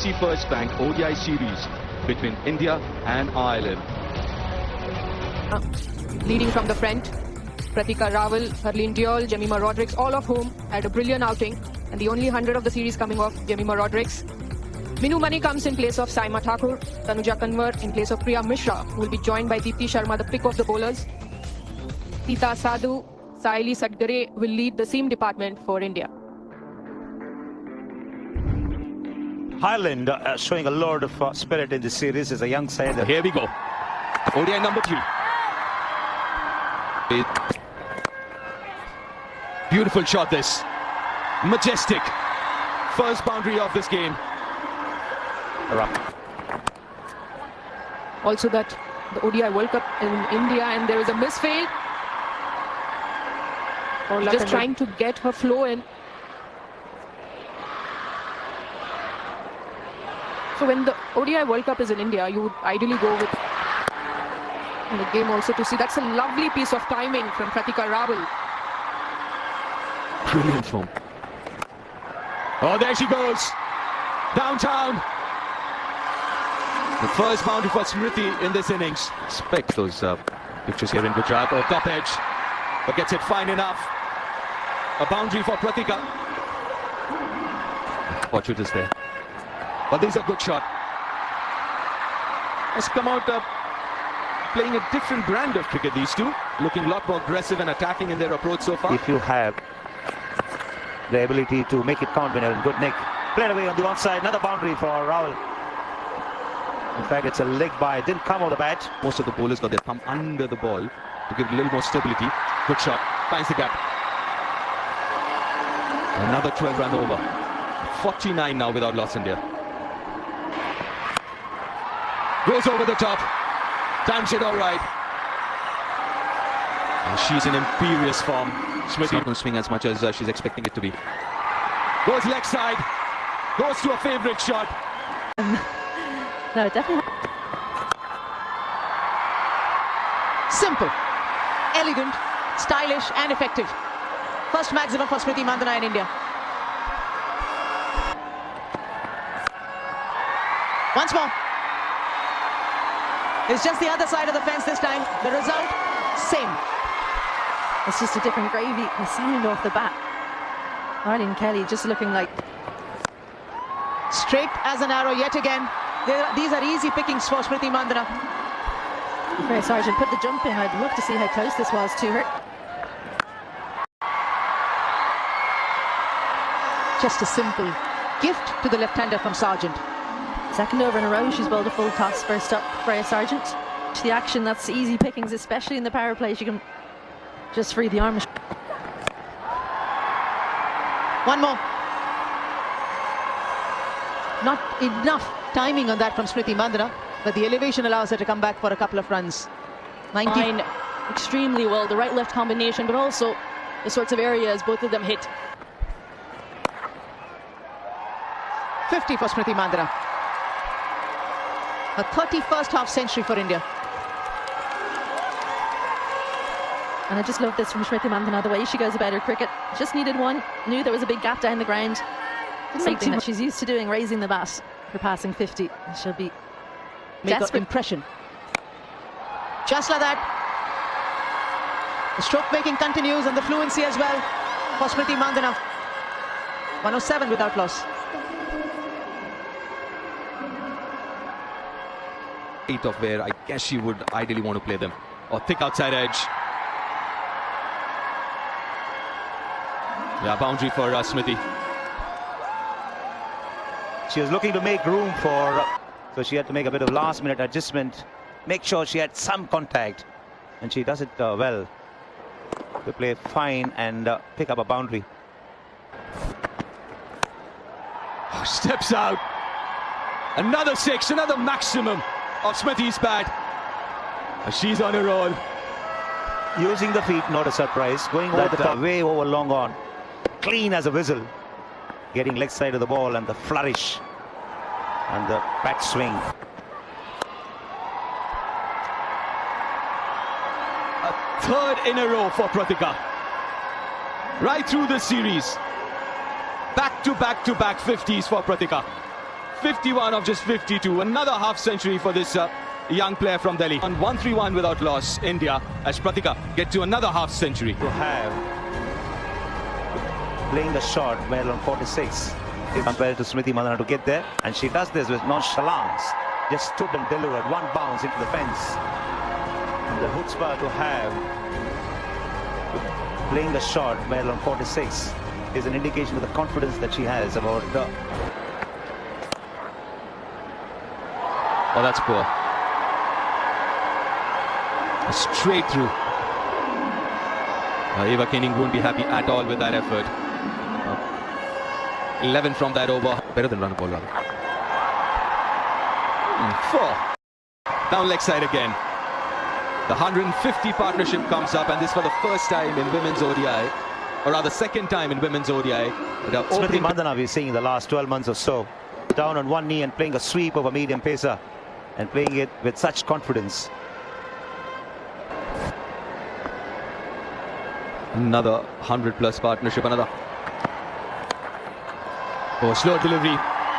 ICC First Bank ODI series between India and Ireland. Leading from the front, Pratika Rawal, Harleen Deol, Jemima Rodrigues, all of whom had a brilliant outing. And the only 100 of the series coming off Jemima Rodrigues. Minu Mani comes in place of Saima Thakur, Tanuja Kanwar in place of Priya Mishra, who will be joined by Deepti Sharma, the pick of the bowlers. Tita Sadhu, Saili Satgare will lead the seam department for India. Ireland showing a lot of spirit in this series as a young side. Here we go. ODI number 3. Beautiful shot this. Majestic. First boundary of this game. Also that the ODI World Cup in India, and there is a misfield. Just trying to get her flow in. So when the ODI World Cup is in India, you would ideally go with the game also to see. That's a lovely piece of timing from Pratika Rawal. Brilliant form. Oh, there she goes. Downtown. The first boundary for Smriti in this innings. Expect those pictures here in Gujarat. Oh, top edge. But gets it fine enough. A boundary for Pratika. Watch it is there. But this is a good shot. Has come out playing a different brand of cricket, these two. Looking a lot more aggressive and attacking in their approach so far. If you have the ability to make it count when you're in good nick. Played away on the onside, another boundary for Rawal. In fact, it's a leg by, didn't come on the bat. Most of the bowlers got their thumb under the ball to give it a little more stability. Good shot, finds the gap. Another 12 run over. 49 now without loss India. Goes over the top. Times it all right. And she's in imperious form. Smriti not going to swing as much as she's expecting it to be. Goes leg side. Goes to a favourite shot. No, definitely. Simple, elegant, stylish and effective. First maximum for Smriti Mandhana in India. Once more. It's just the other side of the fence this time. The result, same. It's just a different gravy. The sound off the bat. Arlene Kelly just looking like... Straight as an arrow yet again. These are easy pickings for Smriti Mandhana. Freya Sargent put the jump in. I'd love to see how close this was to her. Just a simple gift to the left-hander from Sargent. Second over in a row, she's bowled a full toss. First up, Freya Sargent. The action, that's easy pickings, especially in the power play. She can just free the arm. One more. Not enough timing on that from Smriti Mandhana, but the elevation allows her to come back for a couple of runs. 19 extremely well, the right-left combination, but also the sorts of areas both of them hit. 50 for Smriti Mandhana. A 31st half century for India. And I just love this from Smriti Mandhana, the way she goes about her cricket. Just needed one, knew there was a big gap down the ground. Something that she's used to doing, raising the bat for passing 50. She'll be Make desperate. an impression. Just like that. The stroke making continues and the fluency as well for Smriti Mandhana. 107 without loss. 8 of where I guess she would ideally want to play them. Or thick outside edge. Yeah, boundary for Smriti. She was looking to make room for, so she had to make a bit of last-minute adjustment, make sure she had some contact, and she does it well. To play fine and pick up a boundary. Oh, steps out. Another 6, another maximum of Smriti's bat. She's on a roll. Using the feet, not a surprise. Going over the top, way over long on. Clean as a whistle. Getting leg side of the ball and the flourish. And the bat swing. A third in a row for Pratika. Right through the series. Back to back 50s for Pratika. 51 of just 52. Another half century for this young player from Delhi. On 1-3-1 without loss, India, as Pratika get to another half century. To have playing the shot well on 46 compared to Smriti Mandhana to get there, and she does this with nonchalance. Just stood and delivered one bounce into the fence. And the chutzpah to have playing the shot well on 46 is an indication of the confidence that she has about the... Oh, that's poor. Straight through. Eva Koenig won't be happy at all with that effort. 11 from that over. Better than run ball rather. 4. Down leg side again. The 150 partnership comes up, and this for the first time in women's ODI, or rather second time in women's ODI. Smriti Mandhana we're seeing in the last 12 months or so. Down on one knee and playing a sweep of a medium pacer, and playing it with such confidence. Another 100+ partnership, another. Oh, slow delivery.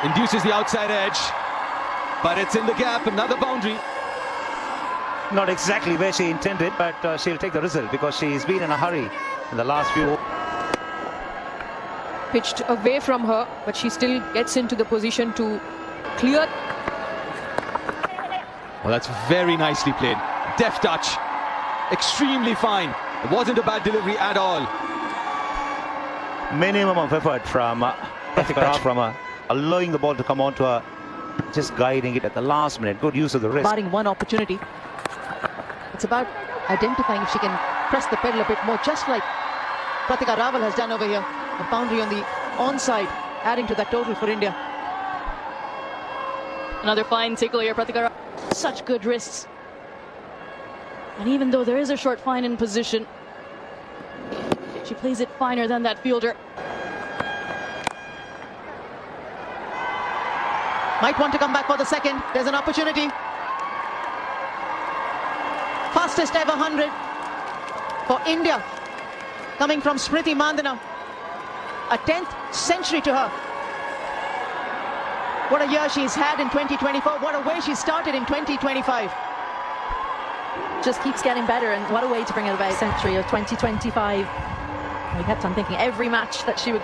Induces the outside edge. But it's in the gap, another boundary. Not exactly where she intended, but she'll take the result because she's been in a hurry in the last few. Pitched away from her, but she still gets into the position to clear. Well, that's very nicely played. Deft touch. Extremely fine. It wasn't a bad delivery at all. Minimum of effort from Pratika, allowing the ball to come onto her, just guiding it at the last minute. Good use of the wrist. Barring one opportunity. It's about identifying if she can press the pedal a bit more, just like Pratika Rawal has done over here. A boundary on the onside, adding to that total for India. Another fine tickle here, Pratika Rawal. Such good wrists. And even though there is a short fine in position, she plays it finer than that fielder. Might want to come back for the second. There's an opportunity. Fastest ever 100 for India, coming from Smriti Mandhana. A 10th century to her. What a year she's had in 2024. What a way she started in 2025. Just keeps getting better, and what a way to bring it about. Century of 2025. We kept on thinking every match that she would.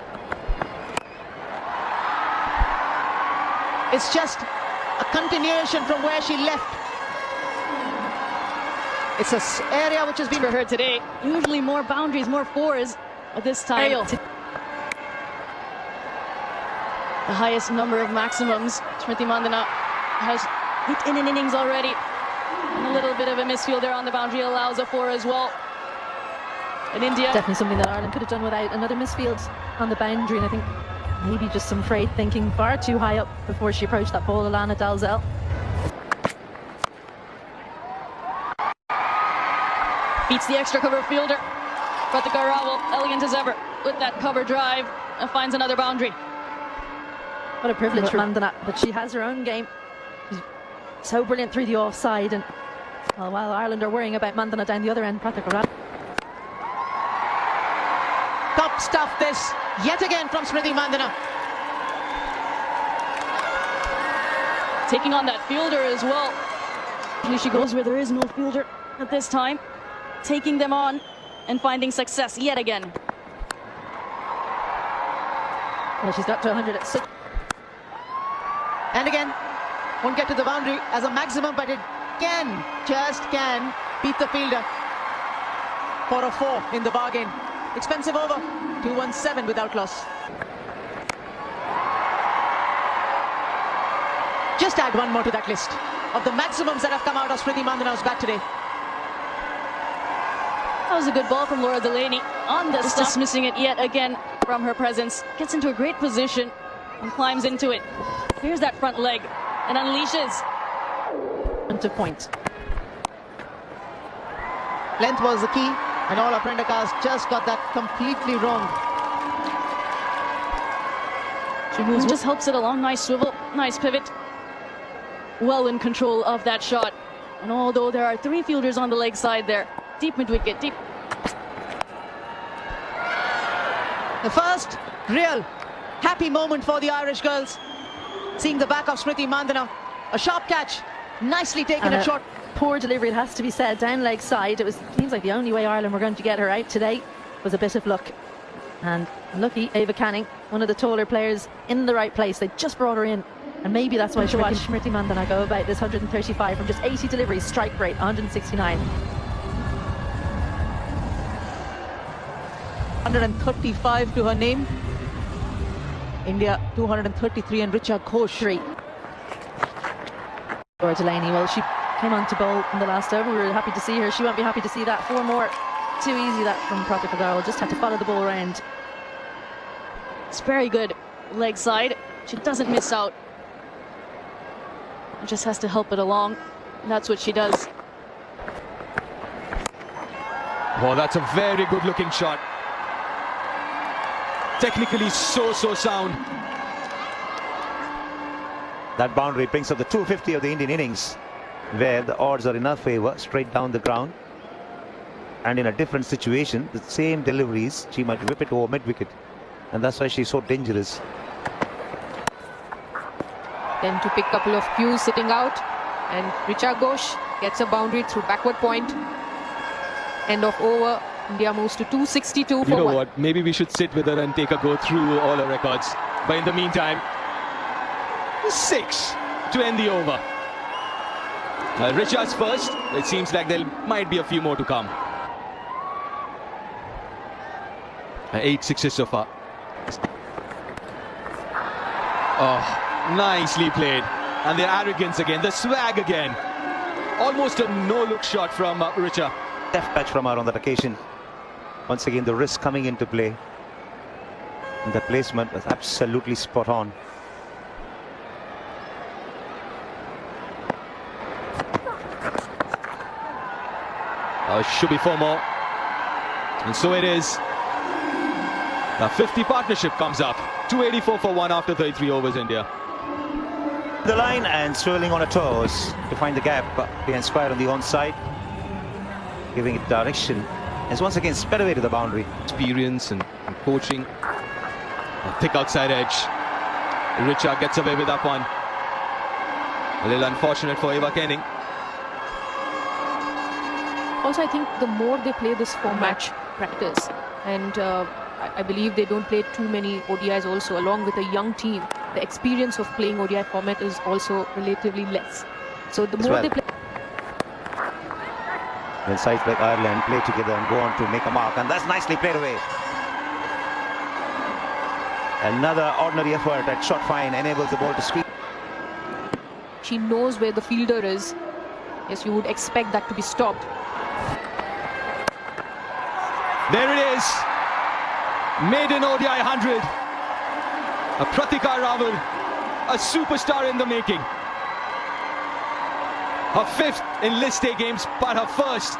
It's just a continuation from where she left. It's an area which has been For her today, usually more boundaries, more fours, but this time the highest number of maximums Smriti Mandhana has hit in an innings already. And a little bit of a misfield there on the boundary allows a 4 as well. And India... Definitely something that Ireland could have done without. Another misfield on the boundary, and I think maybe just some afraid thinking far too high up before she approached that ball, Alana Dalzell. Beats the extra cover fielder. Pratika Rawal, elegant as ever, with that cover drive, and finds another boundary. What a privilege for Mandhana, but she has her own game. She's so brilliant through the offside, and well, while Ireland are worrying about Mandhana down the other end, Pratika Rawal. top stuff this yet again from Smriti Mandhana. Taking on that fielder as well. Here she goes where there is no fielder at this time. Taking them on and finding success yet again. Well, she's got to 100 at 6. And again, won't get to the boundary as a maximum, but it can, just can, beat the fielder for a 4 in the bargain. Expensive over, 217 without loss. Just add one more to that list of the maximums that have come out of Smriti Mandhana's bat today. That was a good ball from Laura Delaney on the just dismissing it yet again from her presence. Gets into a great position and climbs into it. Here's that front leg and unleashes. To point. Length was the key, and all our Prendakas just got that completely wrong. She moves, just helps it along. Nice swivel, nice pivot. Well in control of that shot. And although there are 3 fielders on the leg side there, deep mid-wicket, deep. The first real happy moment for the Irish girls. Seeing the back of Smriti Mandhana. A sharp catch. Nicely taken And at short. Poor delivery, it has to be said, down leg side. It seems like the only way Ireland were going to get her out today was a bit of luck. And lucky Ava Canning, one of the taller players, in the right place. They just brought her in, and maybe that's why Smriti Mandhana go about this 135 from just 80 deliveries. Strike rate 169. 135 to her name. India 233 and Richa Ghosh 3. Laura Delaney, well, she came on to bowl in the last over. We were happy to see her. She won't be happy to see that. 4 more. Too easy that from Pratika Rawal. Just had to follow the ball around. It's very good leg side. She doesn't miss out. Just has to help it along. And that's what she does. Oh, that's a very good looking shot. Technically so sound. That boundary brings up the 250 of the Indian innings, where the odds are in her favour, straight down the ground. And in a different situation, the same deliveries, she might whip it over mid-wicket. And that's why she's so dangerous. Then to pick a couple of cues sitting out. And Richa Ghosh gets a boundary through backward point. End of over. India moves to 262 for You know 1. what? Maybe we should sit with her and take a go through all her records. But in the meantime, 6 to end the over. Richa's first. It seems like there might be a few more to come. 8 sixes so far. Oh, nicely played. And the arrogance again, the swag again. Almost a no-look shot from Richa. Deft touch from her on that occasion. Once again, the wrist coming into play. And the placement was absolutely spot on. Should be 4 more. And so it is. The 50 partnership comes up. 284 for 1 after 33 overs, India. The line and swirling on her toes to find the gap behind square on the onside. Giving it direction. As once again sped away to the boundary. Experience and coaching. A thick outside edge. Richa gets away with that one. A little unfortunate for Ava Canning. Also, I think the more they play this format practice, and I believe they don't play too many ODIs also, along with a young team, the experience of playing ODI format is also relatively less. So the more they play... When sides like Ireland play together and go on to make a mark, and that's nicely played away. Another ordinary effort at short fine enables the ball to sweep. She knows where the fielder is. Yes, you would expect that to be stopped. There it is. Maiden ODI 100. A Pratika Rawal, a superstar in the making. Her 5th in List A games, but her 1st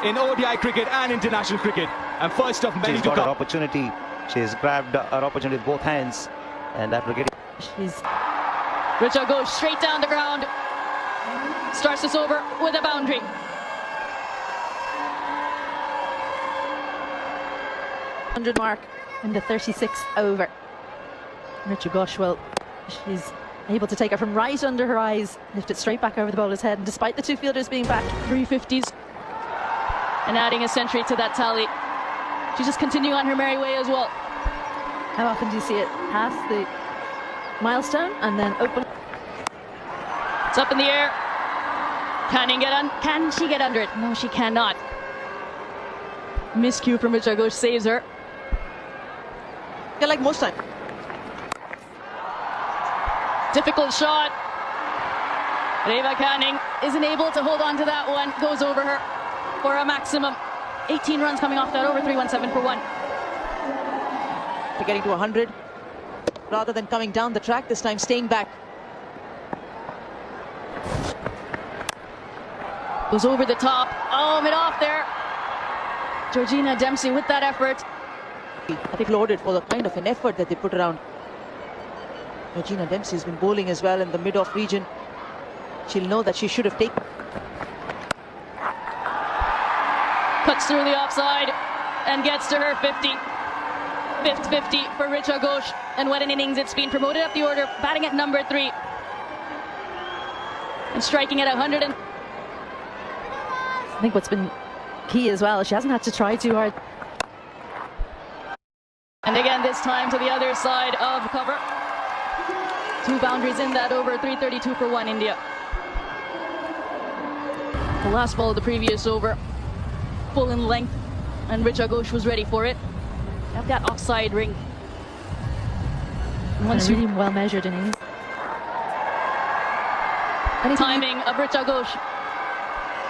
in ODI cricket and international cricket. And first of many She's to got her come. opportunity. She's grabbed her opportunity with both hands. And after getting... She's Richa goes straight down the ground. Starts this over with a boundary. .100 mark in the 36th over. Richa Ghosh, well, she's able to take her from right under her eyes, lift it straight back over the bowler's head, and despite the 2 fielders being back, 350s. And adding a century to that tally. She's just continuing on her merry way as well. how often do you see it pass the milestone and then open? It's up in the air. Can she get under it? No, she cannot. Miscue from Richa Ghosh saves her. Yeah, like most time. Difficult shot. Ava Canning isn't able to hold on to that one. Goes over her for a maximum. 18 runs coming off that over. 317 for 1. To getting to 100. Rather than coming down the track, this time staying back. Goes over the top. Oh, mid off there. Georgina Dempsey with that effort. I think lauded for the kind of an effort that they put around. Georgina Dempsey has been bowling as well in the mid-off region. She'll know that she should have taken. Cuts through the offside and gets to her 50. fifth 50 for Richa Ghosh. And what an innings it's been. Promoted up the order, batting at number 3. And striking at 100. I think what's been key as well, she hasn't had to try too hard. And again, this time to the other side of cover. 2 boundaries in that over, 332 for 1 India. The last ball of the previous over, full in length, and Richa Ghosh was ready for it. Have that offside ring. And once A really well measured innings. timing of Richa Ghosh.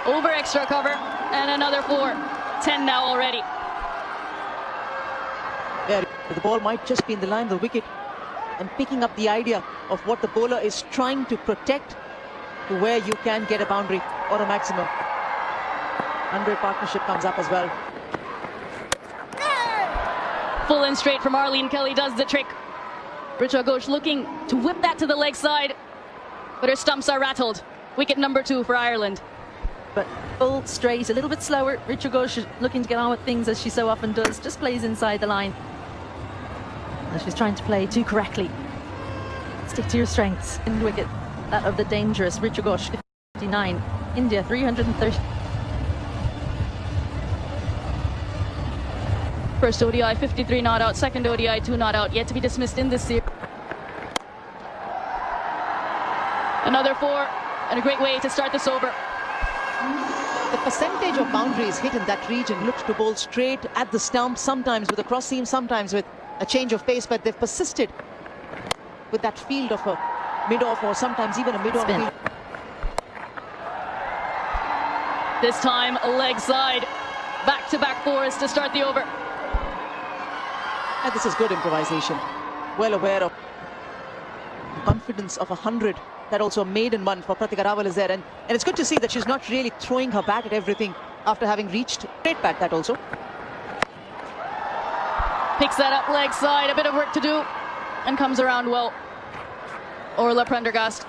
Over extra cover, and another 4. 10 now already. Yeah, the ball might just be in the line of the wicket, and picking up the idea of what the bowler is trying to protect to where you can get a boundary or a maximum. 100 partnership comes up as well. Full and straight from Arlene Kelly does the trick. Richa Ghosh looking to whip that to the leg side, but her stumps are rattled. Wicket number 2 for Ireland. But full, straight, a little bit slower. Richa Ghosh is looking to get on with things as she so often does. Just plays inside the line. And she's trying to play too correctly. Stick to your strengths. In the wicket, that of the dangerous Richa Ghosh, 59. India, 330. First ODI, 53 not out. Second ODI, 2 not out. Yet to be dismissed in this series. Another 4, and a great way to start this over. The percentage of boundaries hit in that region looked to bowl straight at the stump, sometimes with a cross seam, sometimes with a change of pace, but they've persisted with that field of a mid-off or sometimes even a mid-on Spin. field. This time, a leg side. Back-to-back 4s to start the over. And this is good improvisation. Well aware of the confidence of 100. That also a maiden one for Pratika Rawal is there. And it's good to see that she's not really throwing her bat at everything after having reached straight bat that also. Picks that up leg side, a bit of work to do, and comes around well. Orla Prendergast.